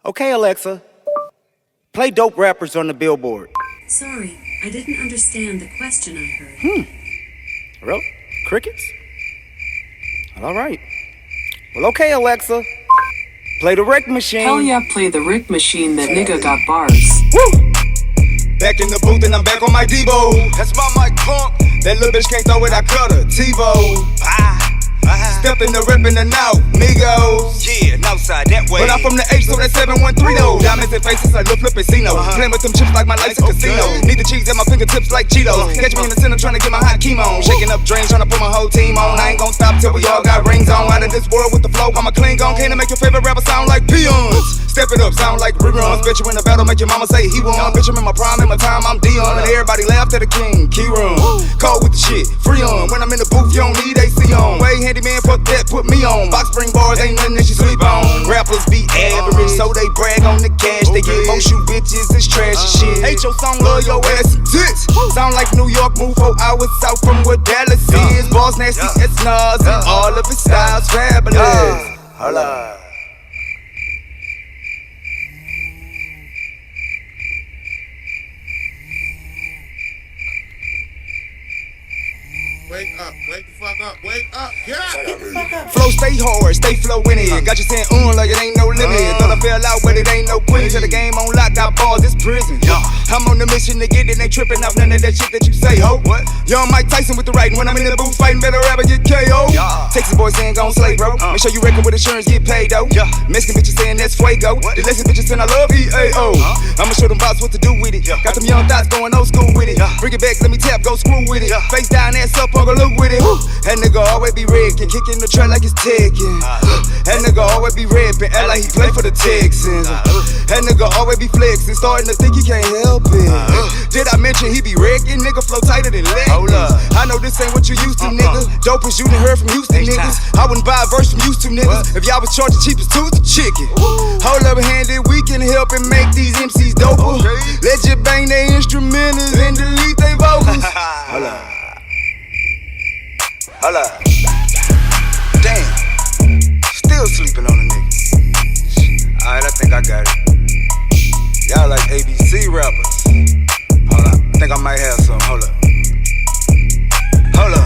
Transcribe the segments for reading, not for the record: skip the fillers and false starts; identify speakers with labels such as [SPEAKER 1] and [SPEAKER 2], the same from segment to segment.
[SPEAKER 1] Okay, Alexa. Play dope rappers on the Billboard.
[SPEAKER 2] Sorry, I didn't understand the question I heard.
[SPEAKER 1] Really? Crickets? All right. Well, okay, Alexa. Play the Rick Machine.
[SPEAKER 3] Hell yeah, play the Rick Machine, that nigga got bars.
[SPEAKER 1] Woo!
[SPEAKER 4] Back in the booth and I'm back on my Devo. That's my mic pump. That little bitch can't throw it, I cut her. TiVo. Step in the rip in and out, Migos.
[SPEAKER 5] Yeah, Northside that way.
[SPEAKER 4] But I'm from the H, so that's 713 though. Diamonds and faces like Lil Flippicino. Playing with them chips like my life's a casino. Need the cheese at my fingertips like Cheetos. Catch me in the center trying to get my hot chemo on. Shaking up dreams, trying to put my whole team on. I ain't gon' stop till we all got rings on. Out of this world with the flow, I'm a Klingon. Can't make your favorite rapper sound like peons. Step it up, sound like reruns. Bet you in the battle, make your mama say he won. Bitch, I'm in my prime, in my time, I'm Dion. And everybody laughed at the king, key room. Cold with the shit, free on. When I'm in the booth, you don't need AC on. Way handyman, fuck that, put me on. Box spring bars, ain't nothing that you sleep on. Rappers be average, so they brag on the cash. They get most you bitches, it's trash and shit. Hate your song, love your ass and tits. Sound like New York, move 4 hours south from where Dallas is. Boss nasty, it's Nas, and all of his styles fabulous.
[SPEAKER 5] Holla.
[SPEAKER 6] Wake up, wake the fuck up, wake up, get up!
[SPEAKER 4] Flow stay hard, stay flow in it. Got you saying like it ain't no limit. Thought I fell out, but it ain't no queen. Till the game on lock, got balls, it's prison. I'm on the mission to get it, ain't tripping off none of that shit that you say, ho. What? Young Mike Tyson with the writing. When I'm in the booth fighting, better rapper get KO. Texas boys saying gon' slay, bro. Make sure you reckon with insurance, get paid, though. Mexican bitches saying that's fuego. The Lexus bitches saying I love EAO. I'ma show them bots what to do with it. Got them young thoughts going old school with it. Bring it back, let me tap, go screw with it. Face down, ass up, Uncle Luke with it. That nigga always be wrecking, kicking the track like it's ticking. That nigga always be rapping, act like he play for the Texans. That nigga always be flexing, starting to think he can't help it. Did I mention he be wrecking? Nigga flow tighter than leggings. I know this ain't what you used to, nigga. Dope as you done heard from Houston niggas. I wouldn't buy a verse from Houston niggas if y'all was charging cheap as tooth chicken. Hold up handed, we can help and make these MCs doper. Let you bang their instrumentals and delete their vocals. Holla. Holla. Damn. Still sleeping on a nigga. Alright, I think I got it. Y'all like ABC rappers. Hold up. I think I might have some. Hold up. Hold up.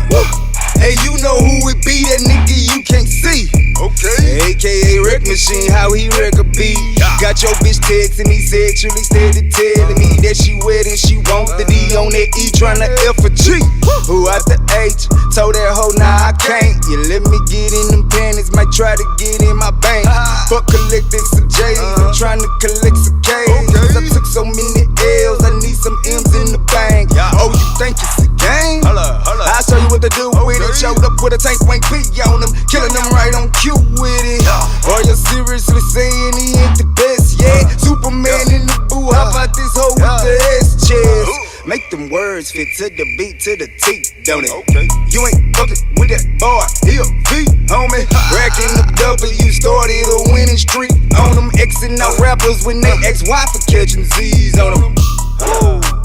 [SPEAKER 4] Hey, you know who it be, that nigga you can't see. Okay. AKA Rick Machine, how he wreck a beat. Got your bitch texting me sexually, steady telling me that she wet and she want the D on that E, tryna F a G. Who out the H? Told that hoe, nah, I can't. You let me get in them panties, might try to get in my bank. Fuck collecting some J's, I'm tryna collect some K's. I took so many L's, I need some M's in the bank. Oh, you think it's a game? I'll show you what to do with it. Showed up with a tank point P on them, killing them right on cue with it. Are you seriously saying he ain't the best? Yeah, Superman in the boo, how about this hoe with the S chest? Make them words fit to the beat, to the T, don't it? You ain't fucking with that boy, he a V, homie. Racking up W, started a winning streak on them. Xing out rappers when they ex-wife for catching Z's on them.